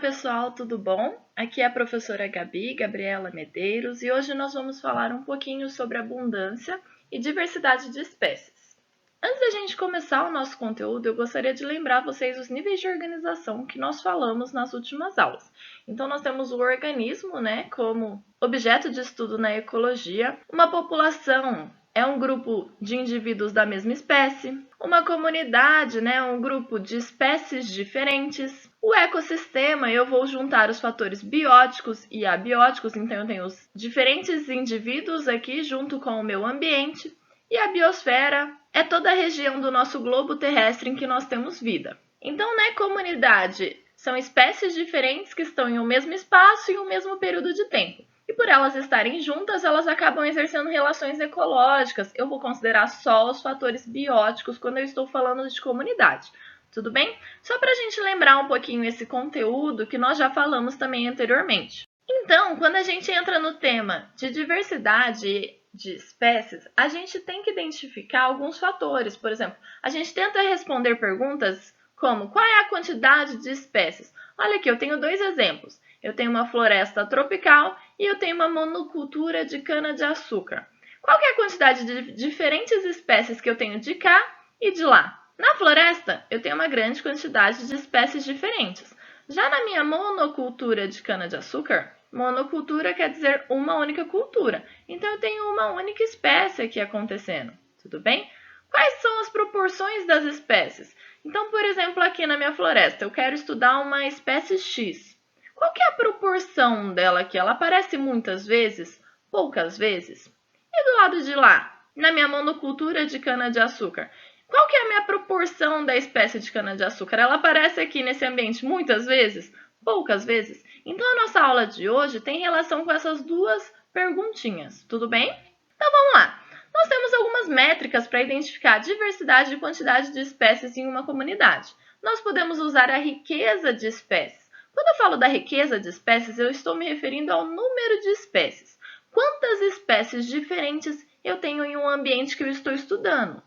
pessoal, tudo bom? Aqui é a professora Gabriela Medeiros, e hoje nós vamos falar um pouquinho sobre abundância e diversidade de espécies. Antes da gente começar o nosso conteúdo, eu gostaria de lembrar vocês os níveis de organização que nós falamos nas últimas aulas. Então, nós temos o organismo, como objeto de estudo na ecologia, uma população é um grupo de indivíduos da mesma espécie, uma comunidade, um grupo de espécies diferentes. O ecossistema, eu vou juntar os fatores bióticos e abióticos, então eu tenho os diferentes indivíduos aqui junto com o meu ambiente. E a biosfera é toda a região do nosso globo terrestre em que nós temos vida. Então, comunidade são espécies diferentes que estão em um mesmo espaço e um mesmo período de tempo. E por elas estarem juntas, elas acabam exercendo relações ecológicas. Eu vou considerar só os fatores bióticos quando eu estou falando de comunidade. Tudo bem? Só para a gente lembrar um pouquinho esse conteúdo que nós já falamos também anteriormente. Então, quando a gente entra no tema de diversidade de espécies, a gente tem que identificar alguns fatores. Por exemplo, a gente tenta responder perguntas como: qual é a quantidade de espécies? Olha aqui, eu tenho dois exemplos. Eu tenho uma floresta tropical e eu tenho uma monocultura de cana-de-açúcar. Qual que é a quantidade de diferentes espécies que eu tenho de cá e de lá? Na floresta, eu tenho uma grande quantidade de espécies diferentes. Já na minha monocultura de cana-de-açúcar, monocultura quer dizer uma única cultura. Então, eu tenho uma única espécie aqui acontecendo. Tudo bem? Quais são as proporções das espécies? Então, por exemplo, aqui na minha floresta, eu quero estudar uma espécie X. Qual que é a proporção dela aqui? Ela aparece muitas vezes? Poucas vezes? E do lado de lá, na minha monocultura de cana-de-açúcar, qual que é a minha proporção da espécie de cana-de-açúcar? Ela aparece aqui nesse ambiente muitas vezes? Poucas vezes? Então, a nossa aula de hoje tem relação com essas duas perguntinhas, tudo bem? Então, vamos lá. Nós temos algumas métricas para identificar a diversidade e quantidade de espécies em uma comunidade. Nós podemos usar a riqueza de espécies. Quando eu falo da riqueza de espécies, eu estou me referindo ao número de espécies. Quantas espécies diferentes eu tenho em um ambiente que eu estou estudando?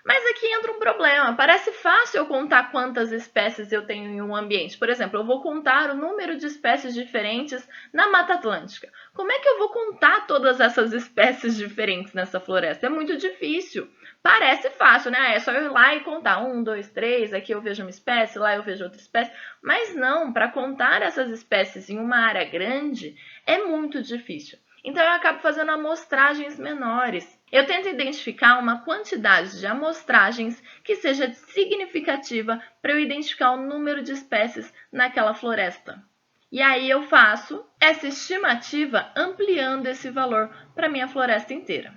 Mas aqui entra um problema. Parece fácil eu contar quantas espécies eu tenho em um ambiente. Por exemplo, eu vou contar o número de espécies diferentes na Mata Atlântica. Como é que eu vou contar todas essas espécies diferentes nessa floresta? É muito difícil. Parece fácil, É só eu ir lá e contar. 1, 2, 3, aqui eu vejo uma espécie, lá eu vejo outra espécie. Mas não, para contar essas espécies em uma área grande é muito difícil. Então, eu acabo fazendo amostragens menores. Eu tento identificar uma quantidade de amostragens que seja significativa para eu identificar o número de espécies naquela floresta. E aí eu faço essa estimativa ampliando esse valor para a minha floresta inteira.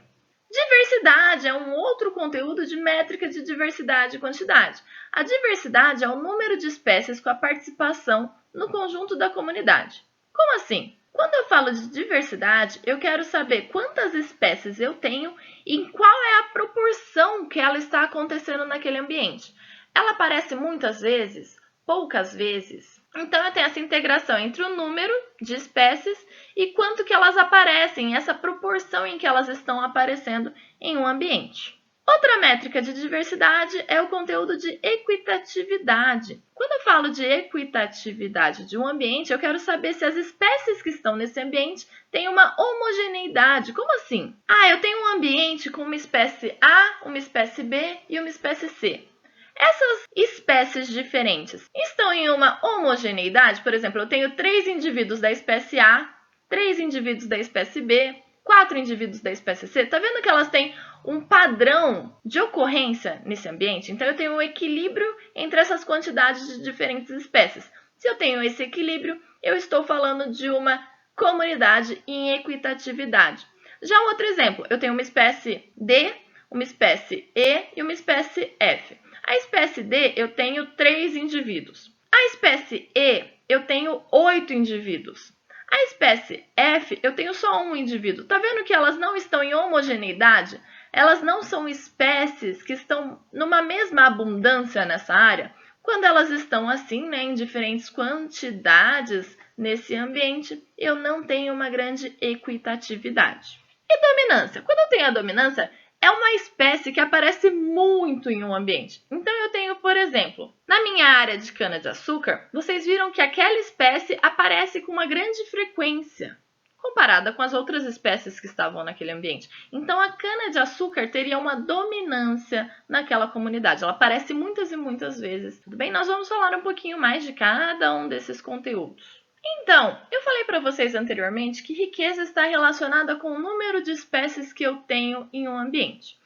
Diversidade é um outro conteúdo de métrica de diversidade e quantidade. A diversidade é o número de espécies com a participação no conjunto da comunidade. Como assim? Quando eu falo de diversidade, eu quero saber quantas espécies eu tenho e em qual é a proporção que ela está acontecendo naquele ambiente. Ela aparece muitas vezes, poucas vezes. Então, eu tenho essa integração entre o número de espécies e quanto que elas aparecem, essa proporção em que elas estão aparecendo em um ambiente. Outra métrica de diversidade é o conteúdo de equitatividade. Quando eu falo de equitatividade de um ambiente, eu quero saber se as espécies que estão nesse ambiente têm uma homogeneidade. Como assim? Eu tenho um ambiente com uma espécie A, uma espécie B e uma espécie C. Essas espécies diferentes estão em uma homogeneidade? Por exemplo, eu tenho 3 indivíduos da espécie A, 3 indivíduos da espécie B, 4 indivíduos da espécie C. Está vendo que elas têm um padrão de ocorrência nesse ambiente? Então, eu tenho um equilíbrio entre essas quantidades de diferentes espécies. Se eu tenho esse equilíbrio, eu estou falando de uma comunidade em equitatividade. Já um outro exemplo, eu tenho uma espécie D, uma espécie E e uma espécie F. A espécie D, eu tenho 3 indivíduos. A espécie E, eu tenho 8 indivíduos. A espécie F, eu tenho só um indivíduo. Está vendo que elas não estão em homogeneidade? Elas não são espécies que estão numa mesma abundância nessa área. Quando elas estão assim, em diferentes quantidades nesse ambiente, eu não tenho uma grande equitatividade. E dominância? Quando eu tenho a dominância, é uma espécie que aparece muito em um ambiente. Então, eu tenho por exemplo, na minha área de cana-de-açúcar, vocês viram que aquela espécie aparece com uma grande frequência, comparada com as outras espécies que estavam naquele ambiente. Então, a cana-de-açúcar teria uma dominância naquela comunidade. Ela aparece muitas e muitas vezes. Tudo bem? Nós vamos falar um pouquinho mais de cada um desses conteúdos. Então, eu falei para vocês anteriormente que riqueza está relacionada com o número de espécies que eu tenho em um ambiente.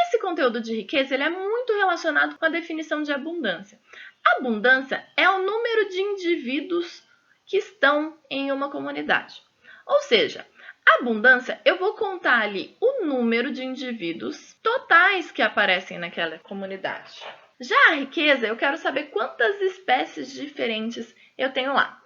Esse conteúdo de riqueza ele é muito relacionado com a definição de abundância. Abundância é o número de indivíduos que estão em uma comunidade. Ou seja, abundância, eu vou contar ali o número de indivíduos totais que aparecem naquela comunidade. Já a riqueza, eu quero saber quantas espécies diferentes eu tenho lá.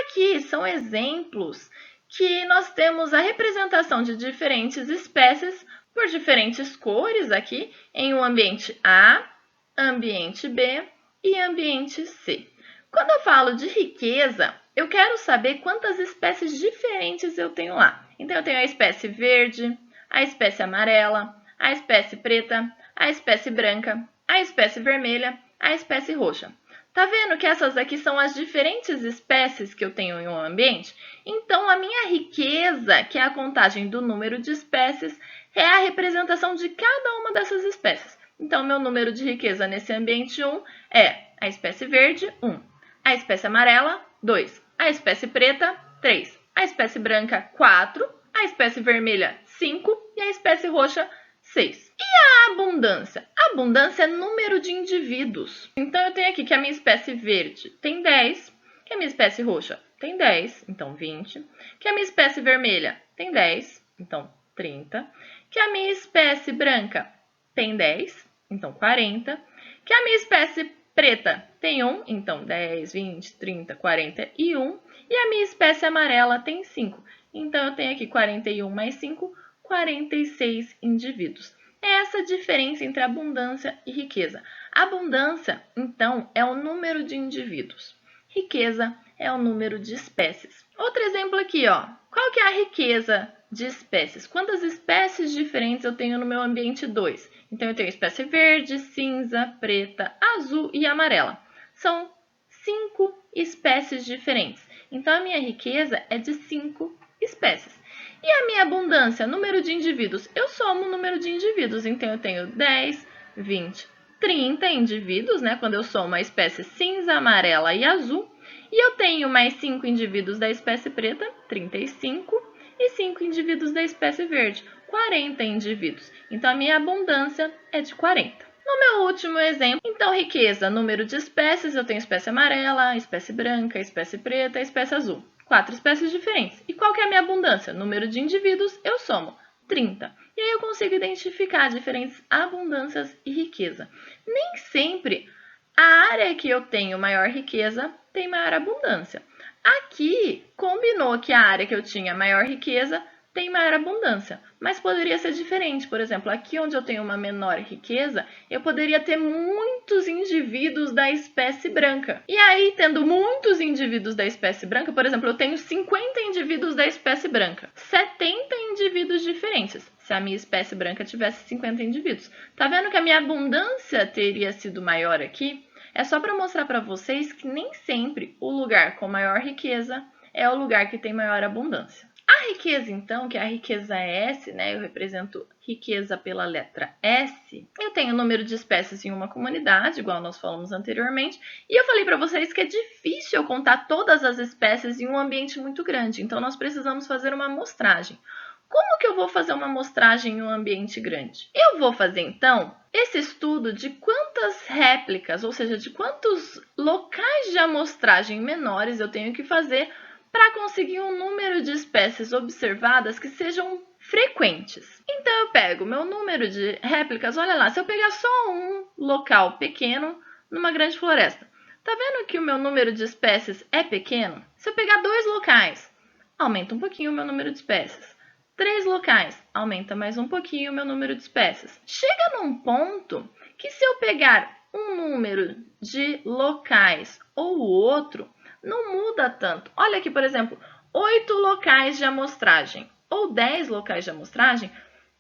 Aqui são exemplos que nós temos a representação de diferentes espécies por diferentes cores aqui em um ambiente A, ambiente B e ambiente C. Quando eu falo de riqueza, eu quero saber quantas espécies diferentes eu tenho lá. Então, eu tenho a espécie verde, a espécie amarela, a espécie preta, a espécie branca, a espécie vermelha, a espécie roxa. Tá vendo que essas aqui são as diferentes espécies que eu tenho em um ambiente? Então, a minha riqueza, que é a contagem do número de espécies, é a representação de cada uma dessas espécies. Então, meu número de riqueza nesse ambiente 1 é a espécie verde, 1. A espécie amarela, 2. A espécie preta, 3. A espécie branca, 4. A espécie vermelha, 5. E a espécie roxa, 6. E a abundância? A abundância é número de indivíduos. Então, eu tenho aqui que a minha espécie verde tem 10, que a minha espécie roxa tem 10, então 20, que a minha espécie vermelha tem 10, então 30, que a minha espécie branca tem 10, então 40, que a minha espécie preta tem 1, então 10, 20, 30, 41, e a minha espécie amarela tem 5. Então, eu tenho aqui 41 mais 5, 46 indivíduos. É essa a diferença entre abundância e riqueza. Abundância, então, é o número de indivíduos. Riqueza é o número de espécies. Outro exemplo aqui, ó. Qual que é a riqueza de espécies? Quantas espécies diferentes eu tenho no meu ambiente 2? Então, eu tenho espécie verde, cinza, preta, azul e amarela. São 5 espécies diferentes. Então, a minha riqueza é de 5 espécies. E a minha abundância, número de indivíduos? Eu somo o número de indivíduos. Então, eu tenho 10, 20, 30 indivíduos, né? Quando eu somo a espécie cinza, amarela e azul. E eu tenho mais 5 indivíduos da espécie preta, 35, e 5 indivíduos da espécie verde, 40 indivíduos. Então, a minha abundância é de 40. No meu último exemplo, então, riqueza, número de espécies, eu tenho espécie amarela, espécie branca, espécie preta, espécie azul. 4 espécies diferentes. E qual que é a minha abundância? Número de indivíduos, eu somo 30. E aí eu consigo identificar diferentes abundâncias e riqueza. Nem sempre a área que eu tenho maior riqueza tem maior abundância. Aqui, combinou que a área que eu tinha maior riqueza tem maior abundância, mas poderia ser diferente. Por exemplo, aqui onde eu tenho uma menor riqueza, eu poderia ter muitos indivíduos da espécie branca. E aí, tendo muitos indivíduos da espécie branca, por exemplo, eu tenho 50 indivíduos da espécie branca, 70 indivíduos diferentes, se a minha espécie branca tivesse 50 indivíduos. Tá vendo que a minha abundância teria sido maior aqui? É só para mostrar para vocês que nem sempre o lugar com maior riqueza é o lugar que tem maior abundância. A riqueza, então, que é a riqueza S, né? Eu represento riqueza pela letra S. Eu tenho o número de espécies em uma comunidade, igual nós falamos anteriormente, e eu falei para vocês que é difícil eu contar todas as espécies em um ambiente muito grande, então nós precisamos fazer uma amostragem. Como que eu vou fazer uma amostragem em um ambiente grande? Eu vou fazer, então, esse estudo de quantas réplicas, ou seja, de quantos locais de amostragem menores eu tenho que fazer para conseguir um número de espécies observadas que sejam frequentes. Então, eu pego meu número de réplicas, olha lá, se eu pegar só um local pequeno numa grande floresta, tá vendo que o meu número de espécies é pequeno? Se eu pegar 2 locais, aumenta um pouquinho o meu número de espécies. 3 locais, aumenta mais um pouquinho o meu número de espécies. Chega num ponto que se eu pegar um número de locais ou o outro, não muda tanto. Olha aqui, por exemplo, 8 locais de amostragem ou 10 locais de amostragem,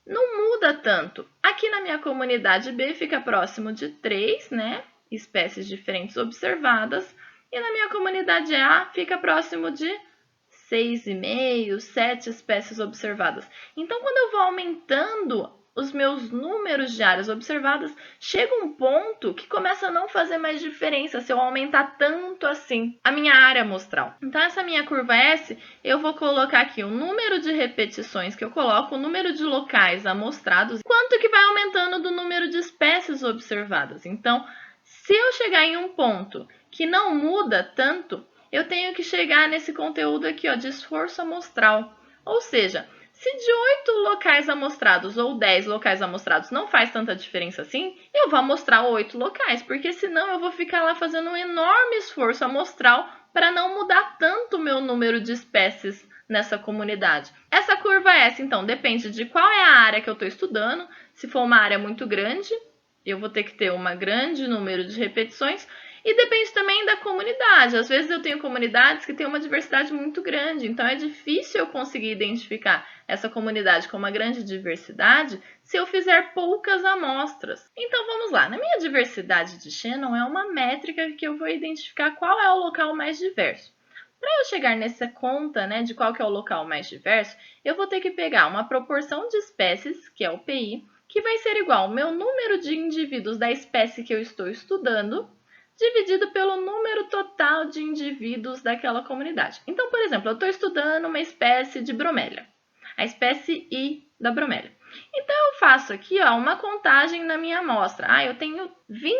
não muda tanto. Aqui na minha comunidade B fica próximo de 3, né? espécies diferentes observadas, e na minha comunidade A fica próximo de 6,5, 7 espécies observadas. Então, quando eu vou aumentando os meus números de áreas observadas, chega um ponto que começa a não fazer mais diferença se eu aumentar tanto assim a minha área amostral. Então, essa minha curva S, eu vou colocar aqui o número de repetições que eu coloco, o número de locais amostrados, quanto que vai aumentando do número de espécies observadas. Então, se eu chegar em um ponto que não muda tanto, eu tenho que chegar nesse conteúdo aqui, ó, de esforço amostral. Ou seja, se de 8 locais amostrados ou 10 locais amostrados não faz tanta diferença assim, eu vou amostrar 8 locais, porque senão eu vou ficar lá fazendo um enorme esforço amostral para não mudar tanto o meu número de espécies nessa comunidade. Essa curva S, então, depende de qual é a área que eu estou estudando. Se for uma área muito grande, eu vou ter que ter um grande número de repetições. E depende também da comunidade. Às vezes eu tenho comunidades que têm uma diversidade muito grande, então é difícil eu conseguir identificar essa comunidade com uma grande diversidade se eu fizer poucas amostras. Então vamos lá, na minha diversidade de Shannon é uma métrica que eu vou identificar qual é o local mais diverso. Para eu chegar nessa conta, de qual que é o local mais diverso, eu vou ter que pegar uma proporção de espécies, que é o PI, que vai ser igual ao meu número de indivíduos da espécie que eu estou estudando, dividido pelo número total de indivíduos daquela comunidade. Então, por exemplo, eu estou estudando uma espécie de bromélia, a espécie I da bromélia. Então, eu faço aqui uma contagem na minha amostra. Eu tenho 20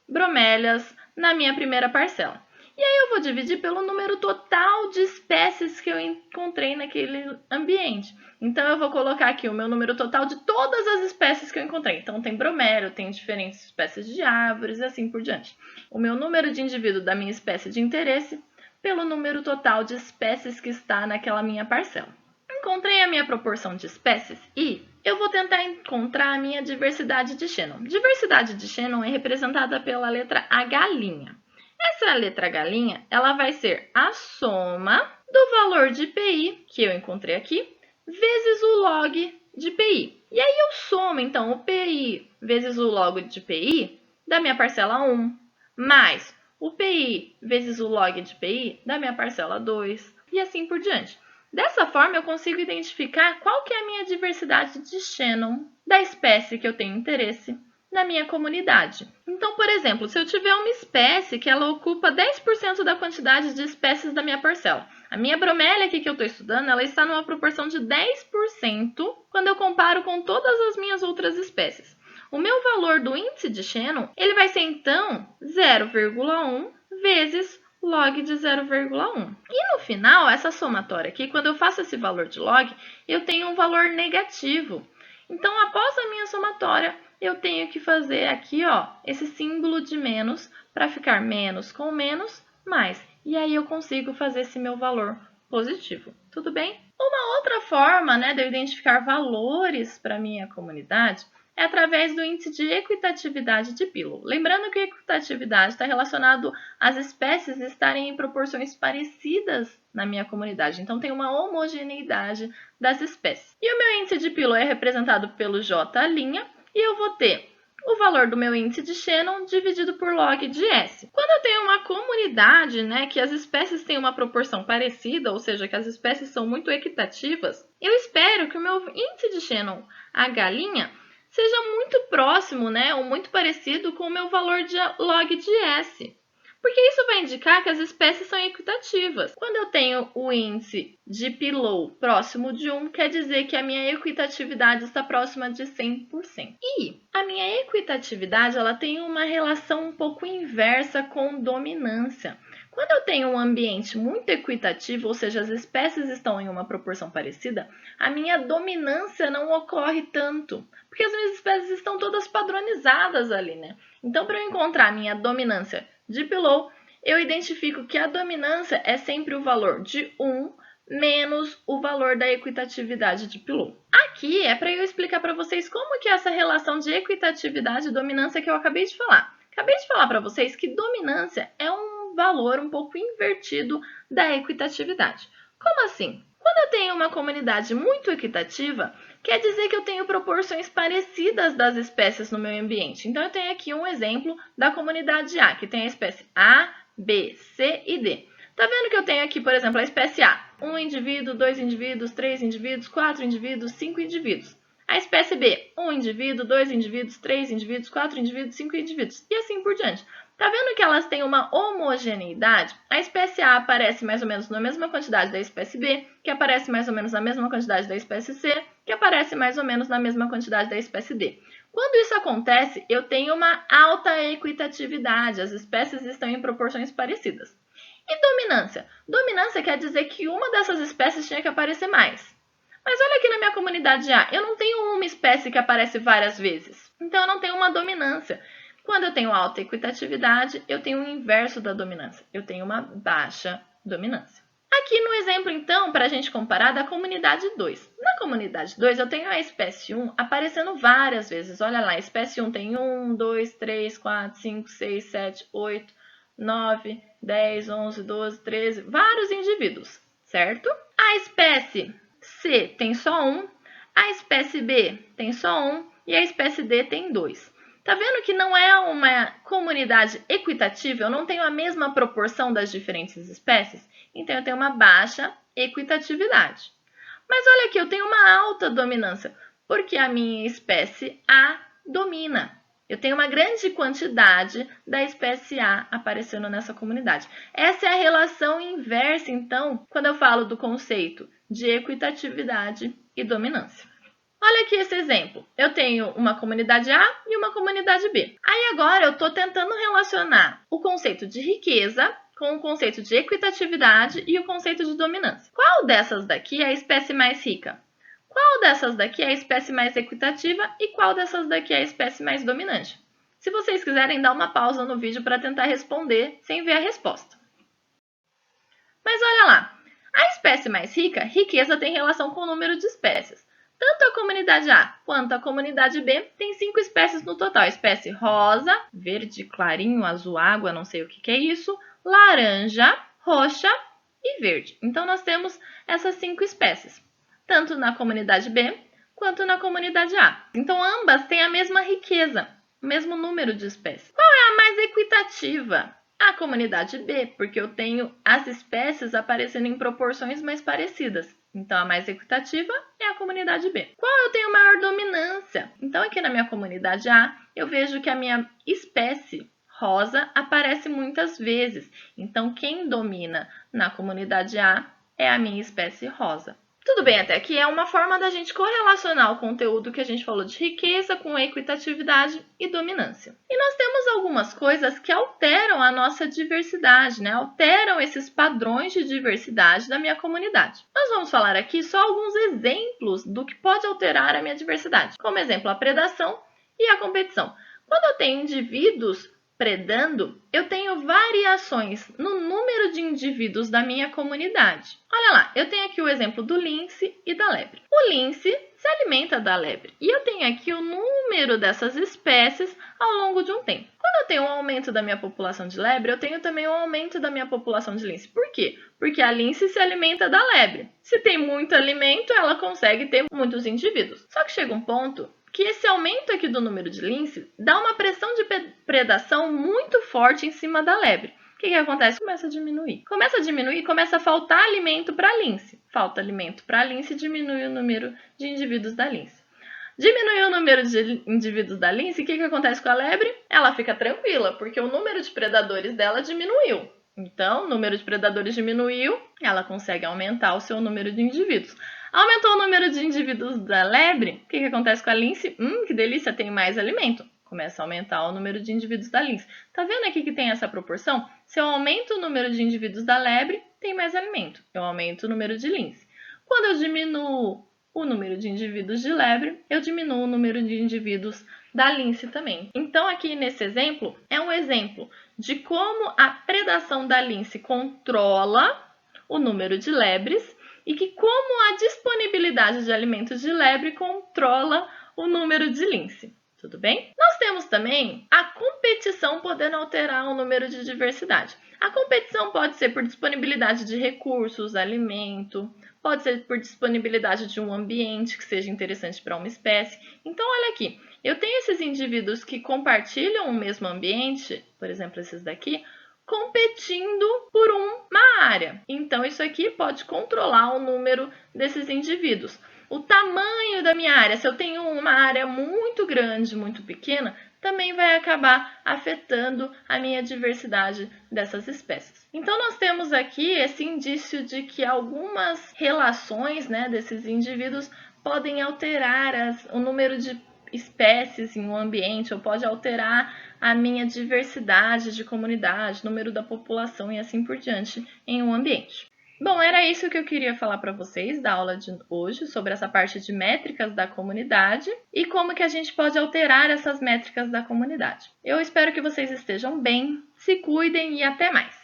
bromélias na minha primeira parcela. E aí eu vou dividir pelo número total de espécies que eu encontrei naquele ambiente. Então, eu vou colocar aqui o meu número total de todas as espécies que eu encontrei. Então, tem bromélia, tem diferentes espécies de árvores e assim por diante. O meu número de indivíduo da minha espécie de interesse pelo número total de espécies que está naquela minha parcela. Encontrei a minha proporção de espécies e eu vou tentar encontrar a minha diversidade de Shannon. Diversidade de Shannon é representada pela letra H'. Essa letra H', ela vai ser a soma do valor de PI, que eu encontrei aqui, vezes o log de PI. E aí eu somo, então, o PI vezes o log de PI da minha parcela 1, mais o PI vezes o log de PI da minha parcela 2, e assim por diante. Dessa forma, eu consigo identificar qual que é a minha diversidade de Shannon da espécie que eu tenho interesse na minha comunidade. Então, por exemplo, se eu tiver uma espécie que ela ocupa 10% da quantidade de espécies da minha parcela, a minha bromélia aqui que eu estou estudando, ela está numa proporção de 10% quando eu comparo com todas as minhas outras espécies. O meu valor do índice de Shannon, ele vai ser, então, 0,1 vezes log de 0,1. E no final, essa somatória aqui, quando eu faço esse valor de log, eu tenho um valor negativo. Então, após a minha somatória, eu tenho que fazer aqui, esse símbolo de menos para ficar menos com menos, mais. E aí eu consigo fazer esse meu valor positivo. Tudo bem? Uma outra forma, de eu identificar valores para a minha comunidade é através do índice de equitatividade de Pillow. Lembrando que a equitatividade está relacionado às espécies estarem em proporções parecidas na minha comunidade. Então, tem uma homogeneidade das espécies. E o meu índice de Pillow é representado pelo J', e eu vou ter o valor do meu índice de Shannon dividido por log de S. Quando eu tenho uma comunidade, que as espécies têm uma proporção parecida, ou seja, que as espécies são muito equitativas, eu espero que o meu índice de Shannon H' seja muito próximo, ou muito parecido com o meu valor de log de S. Porque isso vai indicar que as espécies são equitativas. Quando eu tenho o índice de Pillow próximo de 1, quer dizer que a minha equitatividade está próxima de 100%. E a minha equitatividade ela tem uma relação um pouco inversa com dominância. Quando eu tenho um ambiente muito equitativo, ou seja, as espécies estão em uma proporção parecida, a minha dominância não ocorre tanto, porque as minhas espécies estão todas padronizadas ali, Então, para eu encontrar a minha dominância de Pillow, eu identifico que a dominância é sempre o valor de 1 menos o valor da equitatividade de Pillow. Aqui é para eu explicar para vocês como que é essa relação de equitatividade e dominância que eu acabei de falar. Acabei de falar para vocês que dominância é um valor um pouco invertido da equitatividade. Como assim? Quando eu tenho uma comunidade muito equitativa, quer dizer que eu tenho proporções parecidas das espécies no meu ambiente. Então, eu tenho aqui um exemplo da comunidade A, que tem a espécie A, B, C e D. Tá vendo que eu tenho aqui, por exemplo, a espécie A, 1 indivíduo, 2 indivíduos, 3 indivíduos, 4 indivíduos, 5 indivíduos. A espécie B, 1 indivíduo, 2 indivíduos, 3 indivíduos, 4 indivíduos, 5 indivíduos, e assim por diante. Tá vendo que elas têm uma homogeneidade? A espécie A aparece mais ou menos na mesma quantidade da espécie B, que aparece mais ou menos na mesma quantidade da espécie C, que aparece mais ou menos na mesma quantidade da espécie D. Quando isso acontece, eu tenho uma alta equitatividade, as espécies estão em proporções parecidas. E dominância? Dominância quer dizer que uma dessas espécies tinha que aparecer mais. Mas olha aqui na minha comunidade A, eu não tenho uma espécie que aparece várias vezes. Então, eu não tenho uma dominância. Quando eu tenho alta equitatividade, eu tenho o inverso da dominância. Eu tenho uma baixa dominância. Aqui no exemplo, então, para a gente comparar, da comunidade 2. Na comunidade 2, eu tenho a espécie 1 aparecendo várias vezes. Olha lá, a espécie 1 tem 1, 2, 3, 4, 5, 6, 7, 8, 9, 10, 11, 12, 13, vários indivíduos, certo? A espécie C tem só 1, a espécie B tem só 1 e a espécie D tem 2. Tá vendo que não é uma comunidade equitativa? Eu não tenho a mesma proporção das diferentes espécies? Então, eu tenho uma baixa equitatividade. Mas olha aqui, eu tenho uma alta dominância, porque a minha espécie A domina. Eu tenho uma grande quantidade da espécie A aparecendo nessa comunidade. Essa é a relação inversa, então, quando eu falo do conceito de equitatividade e dominância. Olha aqui esse exemplo. Eu tenho uma comunidade A e uma comunidade B. Aí agora eu estou tentando relacionar o conceito de riqueza com o conceito de equitatividade e o conceito de dominância. Qual dessas daqui é a espécie mais rica? Qual dessas daqui é a espécie mais equitativa e qual dessas daqui é a espécie mais dominante? Se vocês quiserem, dar uma pausa no vídeo para tentar responder sem ver a resposta. Mas olha lá, a espécie mais rica, riqueza tem relação com o número de espécies. Tanto a comunidade A quanto a comunidade B tem 5 espécies no total. A espécie rosa, verde clarinho, azul água, não sei o que é isso, laranja, roxa e verde. Então, nós temos essas 5 espécies, tanto na comunidade B quanto na comunidade A. Então, ambas têm a mesma riqueza, o mesmo número de espécies. Qual é a mais equitativa? A comunidade B, porque eu tenho as espécies aparecendo em proporções mais parecidas. Então, a mais equitativa é a comunidade B. Qual eu tenho maior dominância? Então, aqui na minha comunidade A, eu vejo que a minha espécie rosa aparece muitas vezes. Então, quem domina na comunidade A é a minha espécie rosa. Tudo bem até aqui? É uma forma da gente correlacionar o conteúdo que a gente falou de riqueza com equitatividade e dominância. E nós temos algumas coisas que alteram a nossa diversidade, né? Alteram esses padrões de diversidade da minha comunidade. Nós vamos falar aqui só alguns exemplos do que pode alterar a minha diversidade. Como exemplo, a predação e a competição. Quando eu tenho indivíduos predando, eu tenho variações no número de indivíduos da minha comunidade. Olha lá, eu tenho aqui o exemplo do lince e da lebre. O lince se alimenta da lebre e eu tenho aqui o número dessas espécies ao longo de um tempo. Quando eu tenho um aumento da minha população de lebre, eu tenho também um aumento da minha população de lince. Por quê? Porque a lince se alimenta da lebre. Se tem muito alimento, ela consegue ter muitos indivíduos. Só que chega um ponto que esse aumento aqui do número de lince dá uma pressão de predação muito forte em cima da lebre. O que acontece? Começa a diminuir. Começa a diminuir, começa a faltar alimento para a lince. Falta alimento para a lince, diminui o número de indivíduos da lince. Diminuiu o número de indivíduos da lince, o que acontece com a lebre? Ela fica tranquila, porque o número de predadores dela diminuiu. Então, o número de predadores diminuiu, ela consegue aumentar o seu número de indivíduos. Aumentou o número de indivíduos da lebre, o que acontece com a lince? Que delícia, tem mais alimento. Começa a aumentar o número de indivíduos da lince. Tá vendo aqui que tem essa proporção? Se eu aumento o número de indivíduos da lebre, tem mais alimento. Eu aumento o número de lince. Quando eu diminuo o número de indivíduos de lebre, eu diminuo o número de indivíduos da lince também. Então, aqui nesse exemplo, é um exemplo de como a predação da lince controla o número de lebres e que como a disponibilidade de alimentos de lebre controla o número de lince. Tudo bem? Nós temos também a competição podendo alterar o número de diversidade. A competição pode ser por disponibilidade de recursos, alimento, pode ser por disponibilidade de um ambiente que seja interessante para uma espécie. Então, olha aqui, eu tenho esses indivíduos que compartilham o mesmo ambiente, por exemplo, esses daqui, competindo por uma área. Então, isso aqui pode controlar o número desses indivíduos. O tamanho da minha área, se eu tenho uma área muito grande, muito pequena, também vai acabar afetando a minha diversidade dessas espécies. Então, nós temos aqui esse indício de que algumas relações, né, desses indivíduos podem alterar o número de espécies em um ambiente, ou pode alterar a minha diversidade de comunidade, número da população e assim por diante em um ambiente. Bom, era isso que eu queria falar para vocês da aula de hoje, sobre essa parte de métricas da comunidade e como que a gente pode alterar essas métricas da comunidade. Eu espero que vocês estejam bem, se cuidem e até mais!